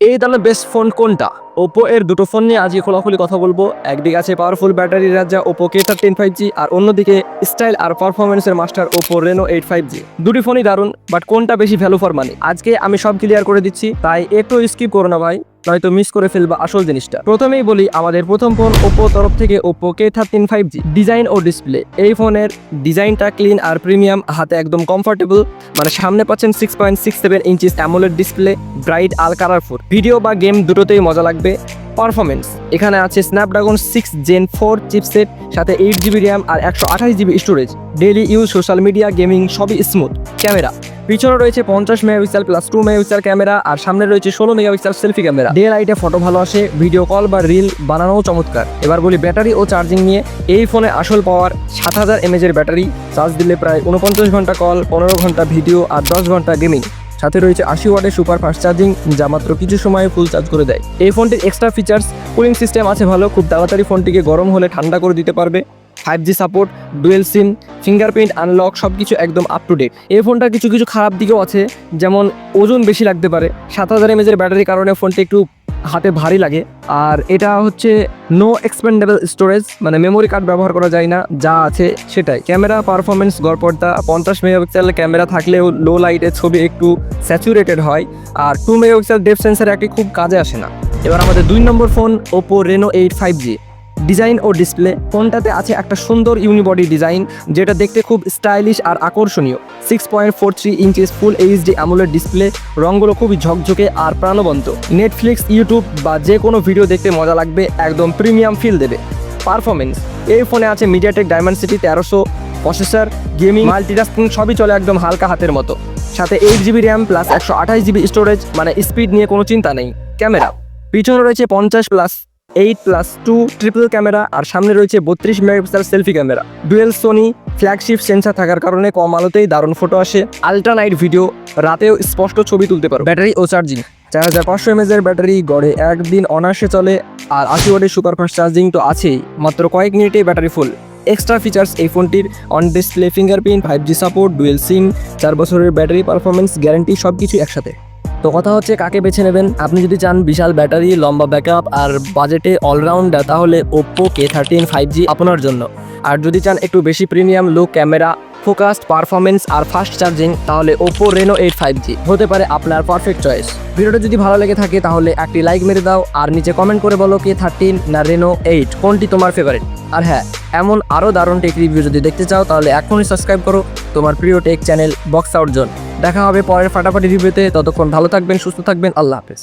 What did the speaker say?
এই তাহলে best phone কোনটা? ওপো এর দুটো ফোন নিয়ে আজকে খোলাখুলি কথা বলবো। একদিকে আছে পাওয়ারফুল ব্যাটারির রাজা ওপো K13 5G, আর অন্যদিকে স্টাইল আর পারফরমেন্সের মাস্টার ওপো Reno 8 5G। দুটি ফোনই দারুণ, বাট কোনটা বেশি ভ্যালু ফর মানি আজকে আমি সব ক্লিয়ার করে দিচ্ছি, তাই একটু স্কিপ করো না ভাই, নয়তো মিস করে ফেলবা আসল জিনিসটা। প্রথমেই বলি আমাদের প্রথম ফোন ওপো তরফ থেকে ওপো K13 5G। ডিজাইন ও ডিসপ্লে, এই ফোনের ডিজাইনটা ক্লিন আর প্রিমিয়াম, হাতে একদম কমফোর্টেবল। মানে সামনে পাচ্ছেন 6.67 ইঞ্চিস অ্যামোলেড ডিসপ্লে, ব্রাইট আর কালারফুল। ভিডিও বা গেম দুটোতেই মজা লাগবে। পারফরমেন্স, এখানে আছে স্ন্যাপড্রাগন 6 Gen 4 চিপসেট, সাথে 8GB র্যাম আর 128GB storage. Daily use, social media, gaming সবই স্মুথ। ক্যামেরা, পিছনে রয়েছে 50 মেগাপিক্সেল প্লাস 2 মেগাপিক্সেল ক্যামেরা, আর সামনে রয়েছে 16 মেগাপিক্সেল সেলফি ক্যামেরা। ডে লাইটে ফটো ভালো আসে, ভিডিও কল বা রিল বানানোও চমৎকার। এবার বলি ব্যাটারি ও চার্জিং নিয়ে। এই ফোনে আসল পাওয়ার 7000 mAh এর ব্যাটারি, চার্জ দিলে প্রায় 49 ঘন্টা কল, 15 ঘন্টা ভিডিও আর 10 ঘন্টা গেমিং। সাথে রয়েছে 80 ওয়াটের সুপার ফাস্ট চার্জিং, যা মাত্র কিছু সময়ে ফুল চার্জ করে দেয়। এই ফোনটির এক্সট্রা ফিচার্স, কুলিং সিস্টেম আছে ভালো, খুব তাড়াতাড়ি ফোনটিকে গরম হলে ঠান্ডা করে দিতে পারবে। 5G সাপোর্ট, ডুয়েল সিম, ফিঙ্গারপ্রিন্ট আনলক সবকিছু একদম আপ টু ডেট। এই ফোনটা কিছু কিছু খারাপ দিকেও আছে, যেমন ওজন বেশি লাগতে পারে। 7000 mAh এর ব্যাটারির কারণে ফোনটি একটু হাতে ভারী লাগে। আর এটা হচ্ছে নো এক্সপেন্ডেবল স্টোরেজ, মানে মেমোরি কার্ড ব্যবহার করা যায় না, যা আছে সেটাই। ক্যামেরা পারফরমেন্স গড়পড়তা, 50 মেগাপিক্সেল ক্যামেরা থাকলেও লো লাইটে ছবি একটু স্যাচুরেটেড হয়, আর 2 মেগাপিক্সেল ডেপথ সেন্সর একটি খুব কাজে আসে না। এবার আমাদের 2 number phone Oppo Reno 8 5G। Design ও ডিসপ্লে, ফোনটাতে আছে একটা সুন্দর ইউনিবডি ডিজাইন, যেটা দেখতে খুব স্টাইলিশ আর আকর্ষণীয়। 6.43 inches full HD AMOLED display, রঙগুলো খুবই ঝকঝকে আর প্রাণবন্ত। নেটফ্লিক্স, ইউটিউব বা যে কোনো ভিডিও দেখতে মজা লাগবে, একদম প্রিমিয়াম ফিল দেবে। পারফরমেন্স, এই ফোনে আছে MediaTek Dimensity 1300 processor, gaming, multitasking সবই চলে একদম হালকা হাতের মতো। সাথে 8GB RAM plus 128GB storage, মানে স্পিড নিয়ে কোনো চিন্তা নেই। ক্যামেরা, পিছনে রয়েছে 50+8+2 ট্রিপল ক্যামেরা, আর সামনে রয়েছে 32 megapixel selfie camera. Dual Sony flagship sensor থাকার কারণে কম আলোতেই দারুণ ফটো আসে। আলট্রা নাইট ভিডিও, রাতেও স্পষ্ট ছবি তুলতে পারো। ব্যাটারি ও চার্জিং, 4500 mAh এর ব্যাটারি গড়ে একদিন অনায়াসে চলে, আর 80 ওয়াটের সুপারফাস্ট চার্জিং তো আছেই, মাত্র কয়েক মিনিটেই ব্যাটারি ফুল। এক্সট্রা ফিচার্স এই ফোনটির on display fingerprint, 5G support, dual SIM, 4 বছরের ব্যাটারি পারফরমেন্স গ্যারান্টি, সব কিছু একসাথে। তো কথা হচ্ছে কাকে বেছে নেবেন? আপনি যদি চান বিশাল ব্যাটারি, লম্বা ব্যাকআপ আর বাজেটে অলরাউন্ডার, তাহলে ওপো K13 5G আপনার জন্য। আর যদি চান একটু বেশি premium look, camera, focused performance আর ফাস্ট চার্জিং, তাহলে ওপো Reno 8 5G হতে পারে আপনার পারফেক্ট চয়েস। ভিডিওটা যদি ভালো লেগে থাকে তাহলে একটি লাইক মেরে দাও, আর নিচে কমেন্ট করে বলো K13 না Reno 8 কোনটি তোমার ফেভারিট। আর হ্যাঁ, এমন আরও দারুণ টেক রিভিউ যদি দেখতে চাও তাহলে এখনই সাবস্ক্রাইব করো তোমার প্রিয় take channel box out zone. দেখা হবে পরের ফাটাফাটি রিভিউতে, ততক্ষণ ভালো থাকবেন, সুস্থ থাকবেন, আল্লাহ হাফেজ।